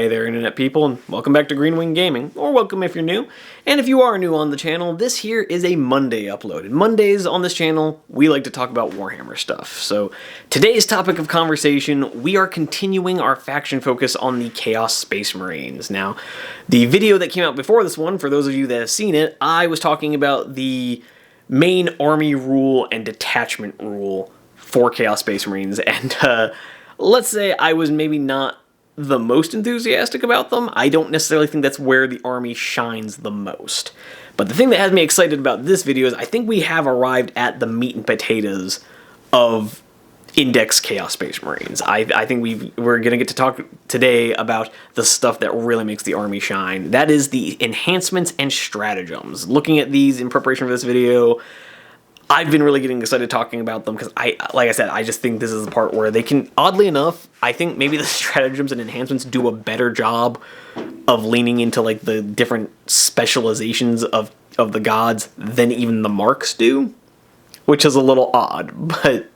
Hey there, internet people, and welcome back to Green Wing Gaming, or welcome if you're new. And if you are new on the channel, this here is a Monday upload. And Mondays on this channel, we like to talk about Warhammer stuff. So today's topic of conversation, we are continuing our faction focus on the Chaos Space Marines. Now, the video that came out before this one, for those of you that have seen it, I was talking about the main army rule and detachment rule for Chaos Space Marines, and let's say I was maybe not the most enthusiastic about them. I don't necessarily think that's where the army shines the most. But the thing that has me excited about this video is I think we have arrived at the meat and potatoes of Index Chaos Space Marines. I think we're going to get to talk today about the stuff that really makes the army shine. That is the enhancements and stratagems. Looking at these in preparation for this video, I've been really getting excited talking about them because like I said, I just think this is the part where they can, oddly enough, I think maybe the stratagems and enhancements do a better job of leaning into like the different specializations of the gods than even the marks do, which is a little odd, but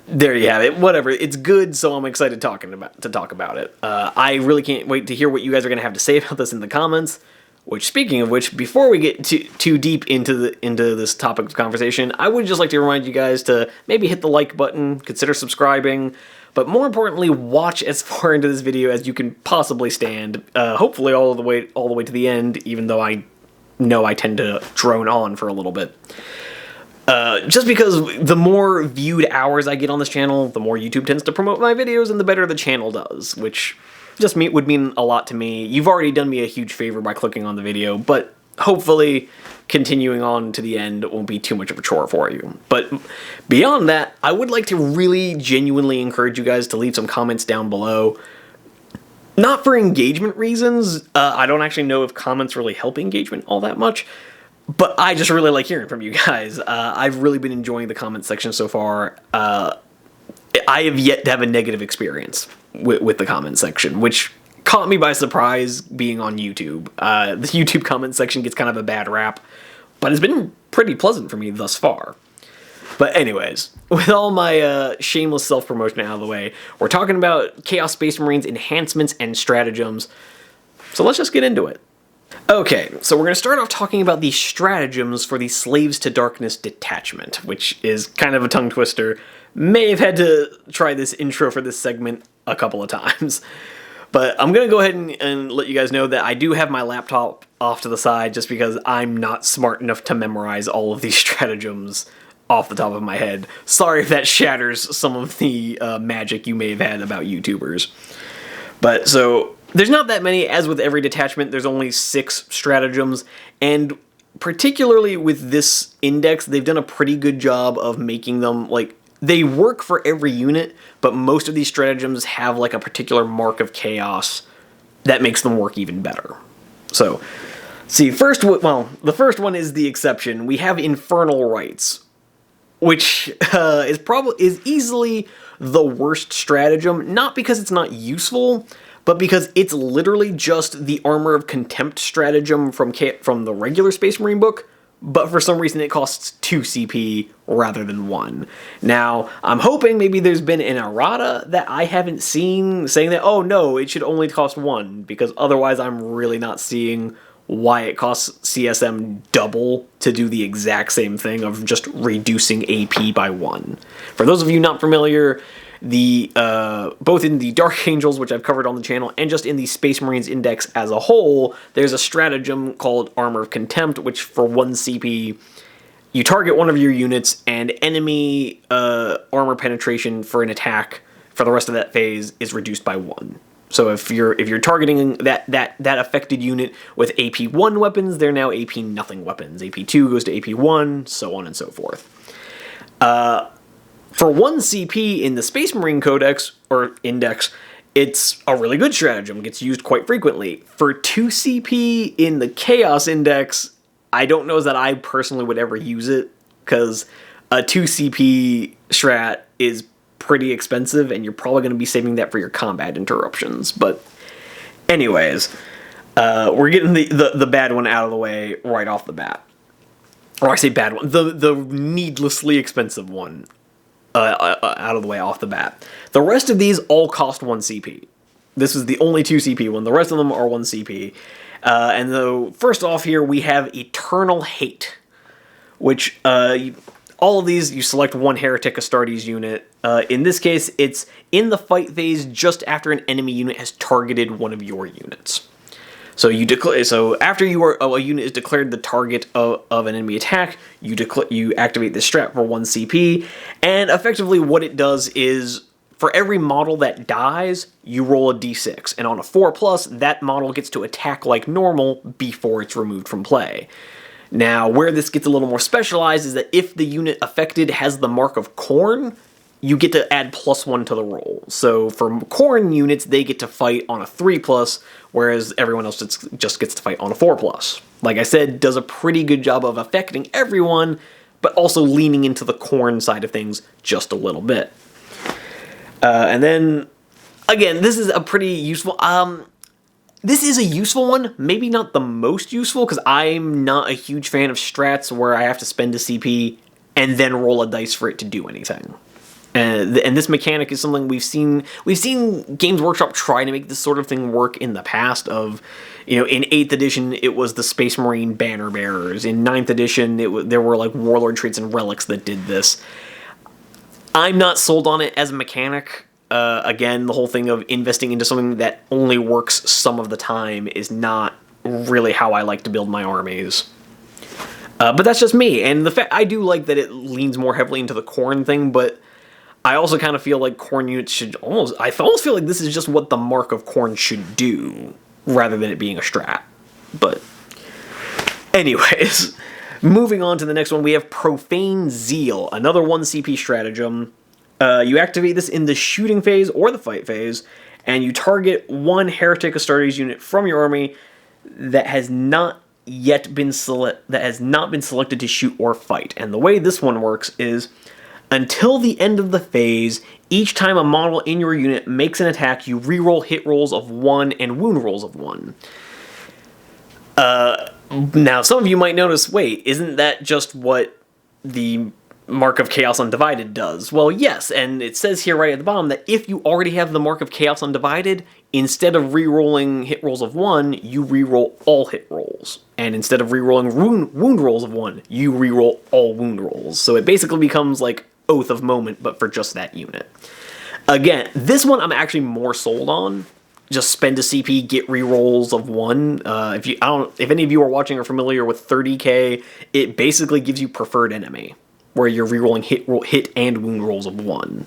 there you have it. Whatever, it's good, so I'm excited to talk about it. I really can't wait to hear what you guys are going to have to say about this in the comments. Which, speaking of which, before we get too deep into this topic of conversation, I would just like to remind you guys to maybe hit the like button, consider subscribing, but more importantly, watch as far into this video as you can possibly stand. Hopefully, all the way to the end, even though I know I tend to drone on for a little bit. Just because the more viewed hours I get on this channel, the more YouTube tends to promote my videos, and the better the channel does, which just would mean a lot to me. You've already done me a huge favor by clicking on the video, but hopefully continuing on to the end won't be too much of a chore for you. But beyond that, I would like to really genuinely encourage you guys to leave some comments down below. Not for engagement reasons. I don't actually know if comments really help engagement all that much, but I just really like hearing from you guys. I've really been enjoying the comment section so far. I have yet to have a negative experience with the comment section, which caught me by surprise being on YouTube. The YouTube comment section gets kind of a bad rap, but it's been pretty pleasant for me thus far. But anyways, with all my shameless self-promotion out of the way, we're talking about Chaos Space Marines enhancements and stratagems, so let's just get into it. Okay, so we're going to start off talking about the stratagems for the Slaves to Darkness detachment, which is kind of a tongue twister. May have had to try this intro for this segment a couple of times. But I'm going to go ahead and let you guys know that I do have my laptop off to the side just because I'm not smart enough to memorize all of these stratagems off the top of my head. Sorry if that shatters some of the magic you may have had about YouTubers. But so there's not that many. As with every detachment, there's only 6 stratagems, and particularly with this index, they've done a pretty good job of making them, like, they work for every unit, but most of these stratagems have like a particular mark of chaos that makes them work even better. So, see, the first one is the exception. We have Infernal Rites, which is easily the worst stratagem, not because it's not useful, but because it's literally just the Armor of Contempt stratagem from the regular Space Marine book, but for some reason it costs 2 CP rather than 1. Now, I'm hoping maybe there's been an errata that I haven't seen saying that, oh no, it should only cost 1, because otherwise I'm really not seeing why it costs CSM double to do the exact same thing of just reducing AP by 1. For those of you not familiar, both in the Dark Angels, which I've covered on the channel, and just in the Space Marines Index as a whole, there's a stratagem called Armor of Contempt, which for 1 CP, you target one of your units, and enemy armor penetration for an attack for the rest of that phase is reduced by 1. So if you're targeting that affected unit with AP 1 weapons, they're now AP nothing weapons. AP 2 goes to AP 1, so on and so forth. For 1 CP in the Space Marine Codex, or Index, it's a really good stratagem. It gets used quite frequently. For 2 CP in the Chaos Index, I don't know that I personally would ever use it, because a 2 CP strat is pretty expensive, and you're probably going to be saving that for your combat interruptions. But anyways, we're getting the bad one out of the way right off the bat. Or I say bad one, the needlessly expensive one. Out of the way off the bat. The rest of these all cost 1 CP. This is the only 2 CP one. The rest of them are 1 CP. And though, first off here, we have Eternal Hate, which all of these, you select 1 Heretic Astartes unit. In this case, it's in the fight phase just after an enemy unit has targeted one of your units. So after a unit is declared the target of an enemy attack, you activate this strat for 1 CP, and effectively what it does is, for every model that dies, you roll a d6, and on a 4+, that model gets to attack like normal before it's removed from play. Now, where this gets a little more specialized is that if the unit affected has the mark of Khorne, you get to add +1 to the roll. So for Khorne units, they get to fight on a 3+, whereas everyone else just gets to fight on a 4+. Like I said, does a pretty good job of affecting everyone, but also leaning into the Khorne side of things just a little bit. And then, again, this is a pretty useful... this is a useful one, maybe not the most useful, because I'm not a huge fan of strats where I have to spend a CP and then roll a dice for it to do anything. And this mechanic is something we've seen Games Workshop try to make this sort of thing work in the past of, in 8th edition, it was the Space Marine banner bearers. In 9th edition, there were like Warlord traits and relics that did this. I'm not sold on it as a mechanic. Again, the whole thing of investing into something that only works some of the time is not really how I like to build my armies. But that's just me, and the fact I do like that it leans more heavily into the Khorne thing, but I also kind of feel like Khorne units should I almost feel like this is just what the Mark of Khorne should do, rather than it being a strat. But anyways, moving on to the next one, we have Profane Zeal, another 1 CP stratagem. You activate this in the shooting phase or the fight phase, and you target 1 Heretic Astartes unit from your army that has not been selected to shoot or fight. And the way this one works is, until the end of the phase, each time a model in your unit makes an attack, you reroll hit rolls of 1 and wound rolls of 1. Now, some of you might notice, wait, isn't that just what the Mark of Chaos Undivided does? Well, yes, and it says here right at the bottom that if you already have the Mark of Chaos Undivided, instead of re-rolling hit rolls of 1, you re-roll all hit rolls. And instead of re-rolling wound rolls of 1, you re-roll all wound rolls. So it basically becomes like Oath of Moment, but for just that unit. Again, this one I'm actually more sold on. Just spend a CP, get re-rolls of 1. If any of you are watching or familiar with 30k, it basically gives you preferred enemy, where you're re-rolling hit and wound rolls of 1.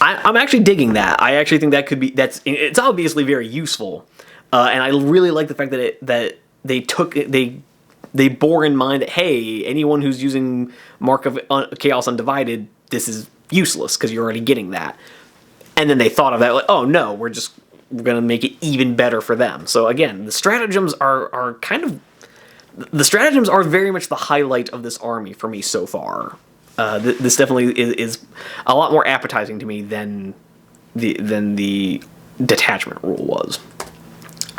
I'm actually digging that. I actually think that it's obviously very useful, and I really like the fact that they bore in mind that, hey, anyone who's using Mark of Chaos Undivided, this is useless because you're already getting that. And then they thought of that, like, oh no, we're going to make it even better for them. So again, the stratagems are very much the highlight of this army for me so far. This definitely is a lot more appetizing to me than the detachment rule was.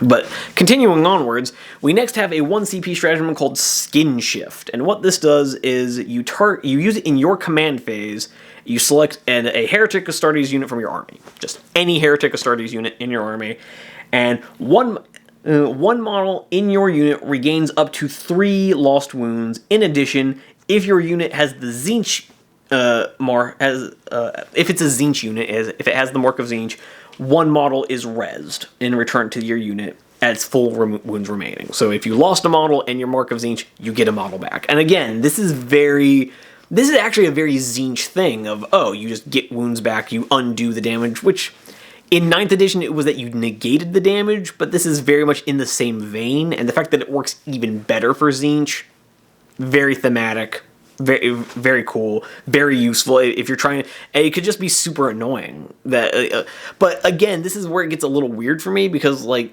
But continuing onwards, we next have a 1 CP stratagem called Skin Shift, and what this does is you use it in your command phase. You select a Heretic Astartes unit from your army, just any Heretic Astartes unit in your army, and one model in your unit regains up to 3 lost wounds. In addition, if your unit has the Tzeentch if it's a Tzeentch unit, if it has the Mark of Tzeentch, 1 model is rezzed in return to your unit as full wounds remaining. So if you lost a model and your Mark of Tzeentch, you get a model back. And again, this is actually a very Tzeentch thing of, oh, you just get wounds back, you undo the damage, which in 9th edition it was that you negated the damage, but this is very much in the same vein, and the fact that it works even better for Tzeentch, very thematic, very, very cool, very useful. If you're trying, and it could just be super annoying. But again, this is where it gets a little weird for me, because, like,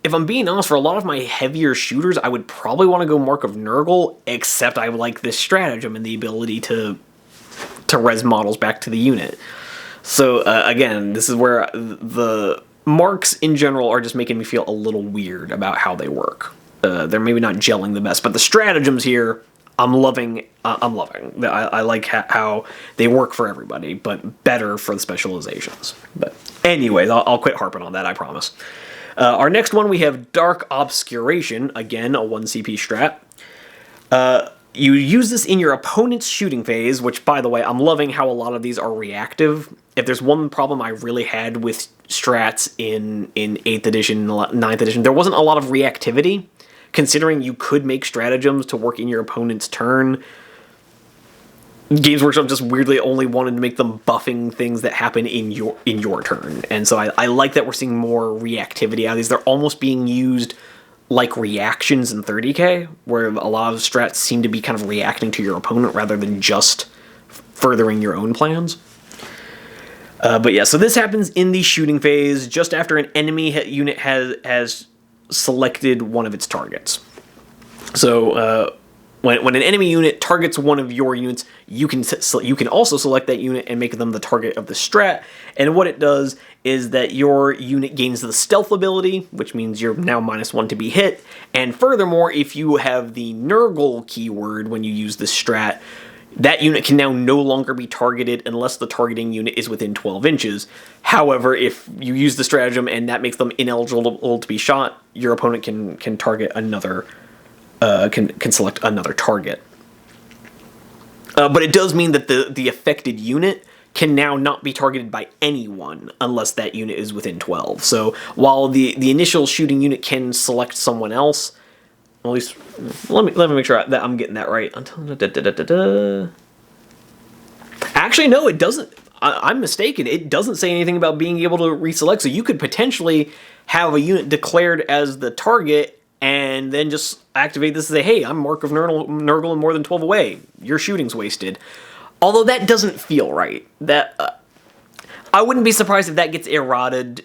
if I'm being honest, for a lot of my heavier shooters, I would probably want to go Mark of Nurgle, except I like this stratagem and the ability to res models back to the unit. So again, this is where the marks in general are just making me feel a little weird about how they work. They're maybe not gelling the best, but the stratagems here, I'm loving. I like how they work for everybody, but better for the specializations. But Anyways, I'll quit harping on that, I promise. Our next one, we have Dark Obscuration, again, a 1 CP strat. You use this in your opponent's shooting phase, which, by the way, I'm loving how a lot of these are reactive. If there's one problem I really had with strats in 8th edition, 9th edition, there wasn't a lot of reactivity, considering you could make stratagems to work in your opponent's turn. Games Workshop just weirdly only wanted to make them buffing things that happen in your turn. And so I like that we're seeing more reactivity out of these. They're almost being used like reactions in 30k, where a lot of strats seem to be kind of reacting to your opponent rather than just furthering your own plans. But yeah, so this happens in the shooting phase, just after an enemy unit has selected one of its targets. So when an enemy unit targets one of your units, you can also select that unit and make them the target of the strat. And what it does is that your unit gains the stealth ability, which means you're now -1 to be hit. And furthermore, if you have the Nurgle keyword when you use this strat, that unit can now no longer be targeted unless the targeting unit is within 12 inches. However, if you use the stratagem and that makes them ineligible to be shot, your opponent can target another. Can select another target. But it does mean that the affected unit can now not be targeted by anyone unless that unit is within 12. So while the initial shooting unit can select someone else, at least let me make sure that I'm getting that right. Actually, no, it doesn't. I'm mistaken. It doesn't say anything about being able to reselect. So you could potentially have a unit declared as the target and then just activate this and say, hey, I'm Mark of Nurgle and more than 12 away. Your shooting's wasted. Although that doesn't feel right. That I wouldn't be surprised if that gets errated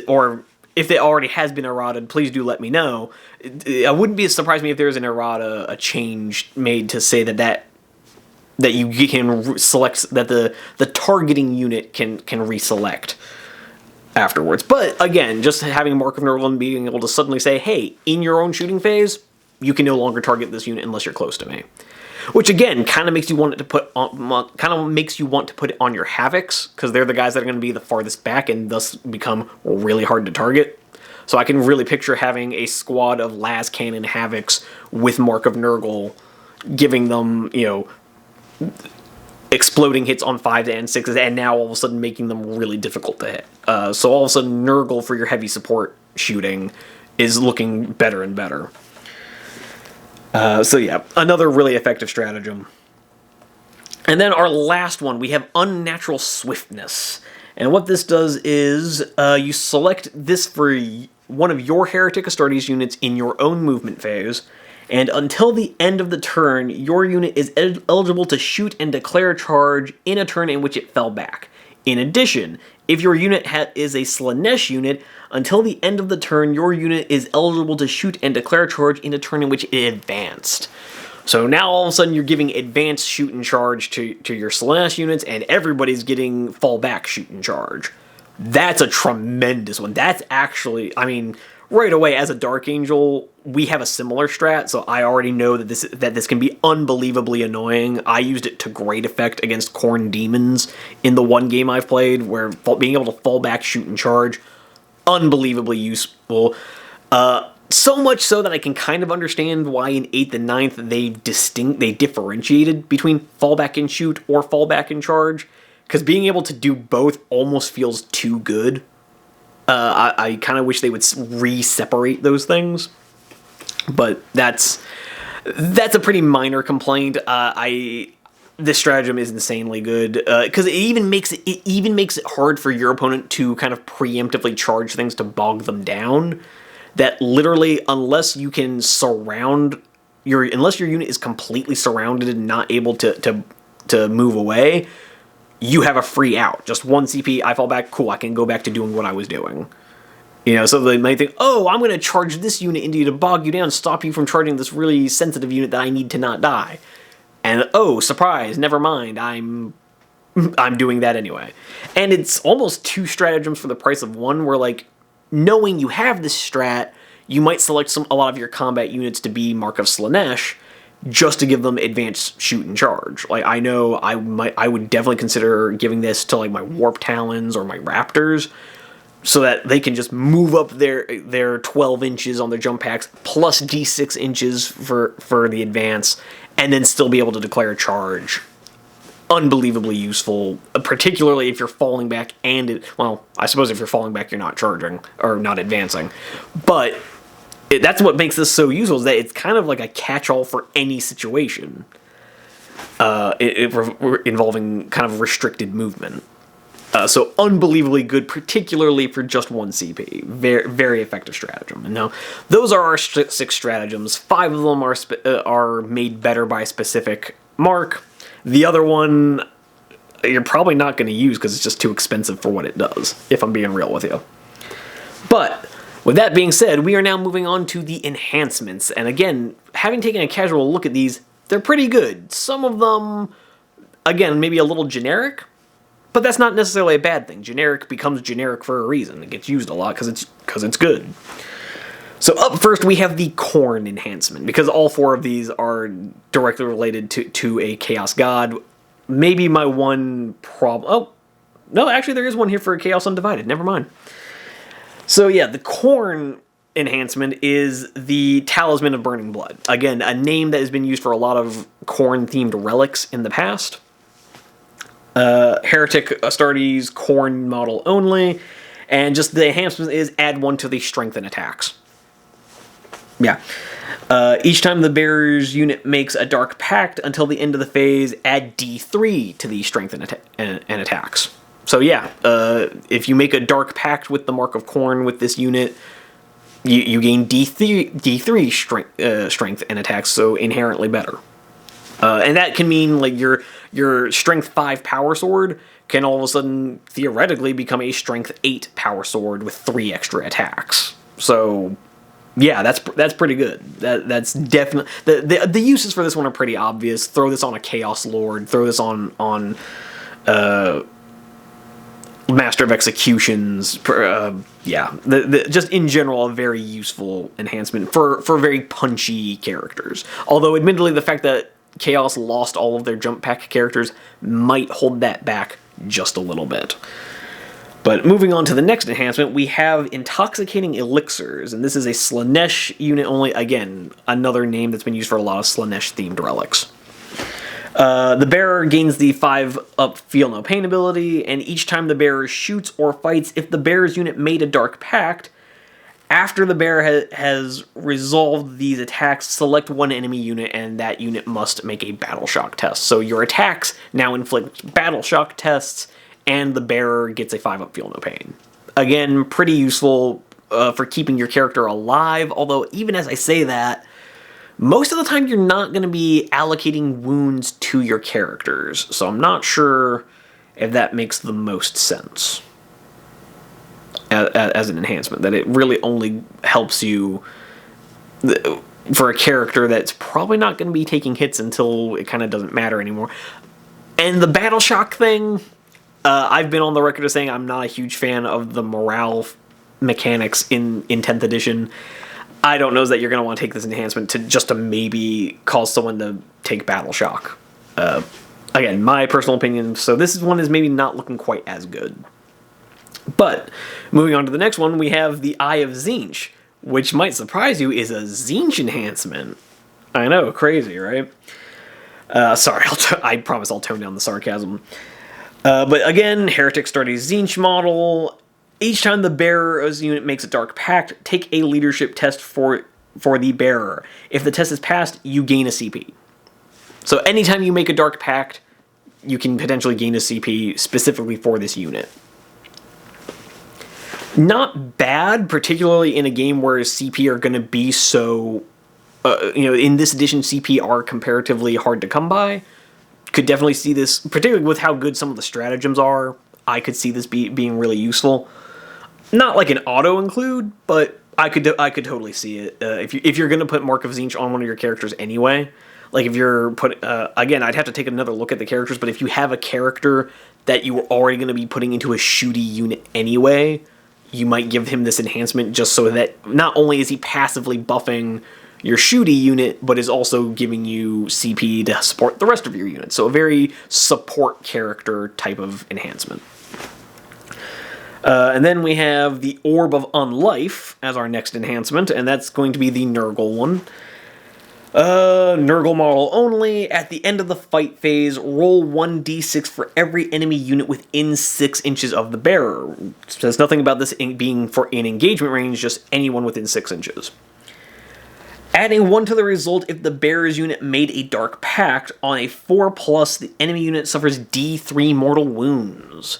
or if it already has been errated, please do let me know. I wouldn't be surprised me if there's an errata, a change made to say that you can select, that the targeting unit can reselect afterwards. But again, just having Mark of Nurgle and being able to suddenly say, hey, in your own shooting phase, you can no longer target this unit unless you're close to me. Which again, kind of makes you want to put it on your Havocs, because they're the guys that are going to be the farthest back and thus become really hard to target. So I can really picture having a squad of las cannon Havocs with Mark of Nurgle, giving them, exploding hits on 5s and 6s, and now all of a sudden making them really difficult to hit. So all of a sudden, Nurgle for your heavy support shooting is looking better and better. So yeah, another really effective stratagem. And then our last one, we have Unnatural Swiftness. And what this does is you select this for one of your Heretic Astartes units in your own movement phase, and until the end of the turn, your unit is eligible to shoot and declare a charge in a turn in which it fell back. In addition, if your unit is a Slaanesh unit, until the end of the turn, your unit is eligible to shoot and declare a charge in a turn in which it advanced. So now all of a sudden you're giving advanced shoot and charge to your Slaanesh units, and everybody's getting fall back shoot and charge. That's a tremendous one. That's actually, right away, as a Dark Angel, we have a similar strat, so I already know that this can be unbelievably annoying. I used it to great effect against Khorne Demons in the one game I've played, where being able to fall back, shoot, and charge, unbelievably useful. So much so that I can kind of understand why in 8th and 9th they differentiated between fallback and shoot or fallback and charge, because being able to do both almost feels too good. I kind of wish they would re-separate those things, but that's a pretty minor complaint. This stratagem is insanely good, because it even makes it hard for your opponent to kind of preemptively charge things to bog them down. That literally, unless your unit is completely surrounded and not able to move away, you have a free out. Just 1 CP, I fall back, cool, I can go back to doing what I was doing. So they might think, oh, I'm going to charge this unit into you to bog you down, stop you from charging this really sensitive unit that I need to not die. And, oh, surprise, never mind, I'm doing that anyway. And it's almost 2 stratagems for the price of 1, where, knowing you have this strat, you might select a lot of your combat units to be Mark of Slaanesh, just to give them advanced shoot and charge. Like, I know I would definitely consider giving this to like my warp talons or my raptors, so that they can just move up their 12 inches on their jump packs plus d6 inches for the advance, and then still be able to declare a charge. Unbelievably useful, particularly if you're falling back well, I suppose if you're falling back you're not charging or not advancing, but that's what makes this so useful, is that it's kind of like a catch-all for any situation involving kind of restricted movement. So unbelievably good, particularly for just 1 CP. Very, very effective stratagem. And now, those are our 6 stratagems. 5 of them are made better by a specific mark. The other one, you're probably not going to use because it's just too expensive for what it does, if I'm being real with you. But, with that being said, we are now moving on to the enhancements. And again, having taken a casual look at these, they're pretty good. Some of them, again, maybe a little generic, but that's not necessarily a bad thing. Generic becomes generic for a reason. It gets used a lot because it's good. So up first we have the Corn enhancement, because all 4 of these are directly related to a Chaos God. Maybe my one problem... Oh, no, actually there is one here for Chaos Undivided. Never mind. So yeah, the Corn enhancement is the Talisman of Burning Blood. Again, a name that has been used for a lot of Corn-themed relics in the past. Heretic Astartes Corn model only, and just the enhancement is add 1 to the strength and attacks. Yeah. Each time the bearer's unit makes a Dark Pact until the end of the phase, add D3 to the strength and attacks. So yeah, if you make a Dark Pact with the Mark of Corn with this unit, you gain D3 strength and attacks, so inherently better. And that can mean like your strength 5 power sword can all of a sudden theoretically become a strength 8 power sword with 3 extra attacks. So yeah, that's pretty good. That's definitely the uses for this one are pretty obvious. Throw this on a Chaos Lord. Throw this on Master of Executions. Yeah, just in general a very useful enhancement for very punchy characters. Although admittedly the fact that Chaos lost all of their jump pack characters might hold that back just a little bit. But moving on to the next enhancement, we have Intoxicating Elixirs, and this is a Slaanesh unit only. Again, another name that's been used for a lot of Slaanesh-themed relics. The bearer gains the 5-up Feel No Pain ability, and each time the bearer shoots or fights, if the bearer's unit made a Dark Pact, after the bearer has resolved these attacks, select 1 enemy unit, and that unit must make a Battle Shock test. So your attacks now inflict Battle Shock tests, and the bearer gets a 5-up Feel No Pain. Again, pretty useful for keeping your character alive, although even as I say that, most of the time you're not going to be allocating wounds to your characters, so I'm not sure if that makes the most sense as an enhancement, that it really only helps you for a character that's probably not going to be taking hits until it kind of doesn't matter anymore. And the Battle Shock thing, I've been on the record as saying I'm not a huge fan of the morale mechanics in 10th edition. I don't know that you're going to want to take this enhancement to maybe cause someone to take Battle Shock. Again, my personal opinion, so this one is maybe not looking quite as good. But, moving on to the next one, we have the Eye of Tzeentch, which might surprise you is a Tzeentch enhancement. I know, crazy, right? Sorry, I promise I'll tone down the sarcasm. But again, Heretic Astartes Tzeentch model. Each time the bearer's unit makes a Dark Pact, take a leadership test for the bearer. If the test is passed, you gain a CP. So anytime you make a Dark Pact, you can potentially gain a CP specifically for this unit. Not bad, particularly in a game where CP are going to be so... in this edition, CP are comparatively hard to come by. Could definitely see this, particularly with how good some of the stratagems are, I could see this being really useful. Not like an auto-include, but I could totally see it. If you're going to put Mark of Tzeentch on one of your characters anyway, like if you're again, I'd have to take another look at the characters, but if you have a character that you were already going to be putting into a shooty unit anyway, you might give him this enhancement just so that not only is he passively buffing your shooty unit, but is also giving you CP to support the rest of your unit. So a very support character type of enhancement. And then we have the Orb of Unlife as our next enhancement, and that's going to be the Nurgle one. Nurgle model only. At the end of the fight phase, roll 1d6 for every enemy unit within 6 inches of the bearer. It says nothing about this being for in engagement range, just anyone within 6 inches. Adding 1 to the result if the bearer's unit made a Dark Pact. On a 4+, the enemy unit suffers D3 mortal wounds.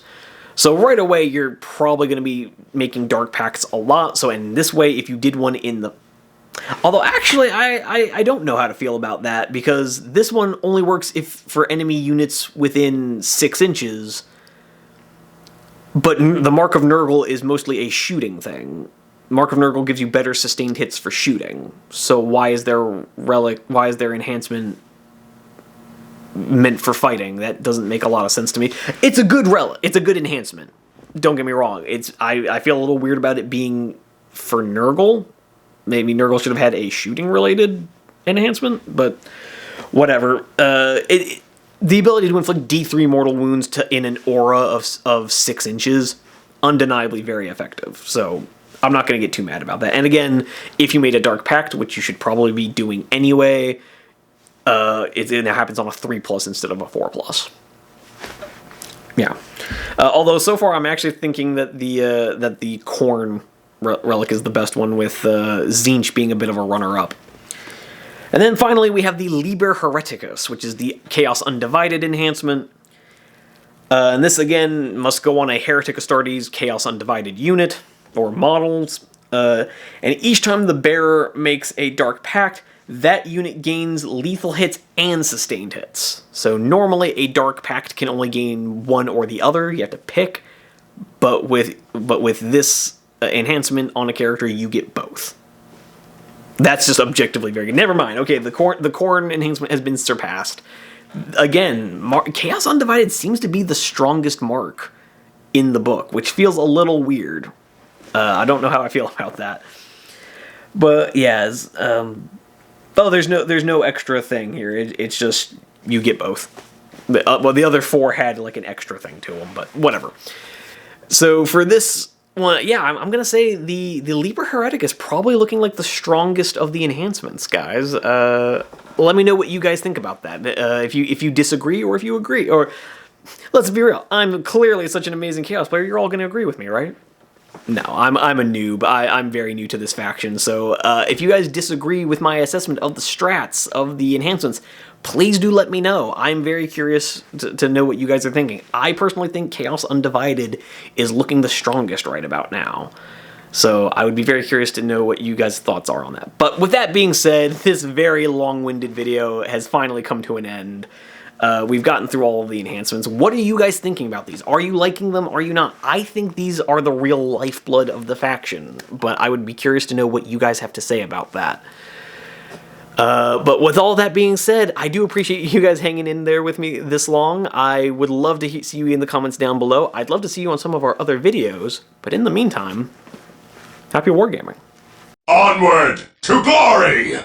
So right away, you're probably going to be making Dark Pacts a lot. So in this way, if you did one in the... Although, actually, I don't know how to feel about that, because this one only works if for enemy units within 6 inches, but the Mark of Nurgle is mostly a shooting thing. Mark of Nurgle gives you better sustained hits for shooting, so why is their enhancement meant for fighting? That doesn't make a lot of sense to me. It's a good relic. It's a good enhancement. Don't get me wrong. I feel a little weird about it being for Nurgle. Maybe Nurgle should have had a shooting-related enhancement, but whatever. The ability to inflict D3 mortal wounds in an aura of 6 inches, undeniably very effective. So I'm not going to get too mad about that. And again, if you made a Dark Pact, which you should probably be doing anyway, it happens on a 3+ instead of a 4+. Yeah. Although so far I'm actually thinking that the Khorne relic is the best one, with Tzeentch being a bit of a runner-up. And then finally we have the Liber Hereticus, which is the Chaos Undivided enhancement. And this again must go on a Heretic Astartes Chaos Undivided unit, or models. And each time the bearer makes a Dark Pact, that unit gains lethal hits and sustained hits. So normally a Dark Pact can only gain one or the other, you have to pick, but with this enhancement on a character, you get both. That's just objectively very good. Never mind. Okay, the Khorne enhancement has been surpassed. Again, Chaos Undivided seems to be the strongest mark in the book, which feels a little weird. I don't know how I feel about that. But yeah, there's no extra thing here. It's just you get both. Well, the other 4 had like an extra thing to them, but whatever. So for this one, yeah, I'm gonna say the Liber Heretic is probably looking like the strongest of the enhancements, guys. Let me know what you guys think about that. If you disagree or if you agree. Or let's be real, I'm clearly such an amazing Chaos player. You're all gonna agree with me, right? No, I'm a noob. I'm very new to this faction, so if you guys disagree with my assessment of the strats of the enhancements, please do let me know. I'm very curious to know what you guys are thinking. I personally think Chaos Undivided is looking the strongest right about now. So I would be very curious to know what you guys' thoughts are on that. But with that being said, this very long-winded video has finally come to an end. We've gotten through all of the enhancements. What are you guys thinking about these? Are you liking them? Are you not? I think these are the real lifeblood of the faction, but I would be curious to know what you guys have to say about that. But with all that being said, I do appreciate you guys hanging in there with me this long. I would love to see you in the comments down below. I'd love to see you on some of our other videos, but in the meantime, happy wargaming. Onward to glory!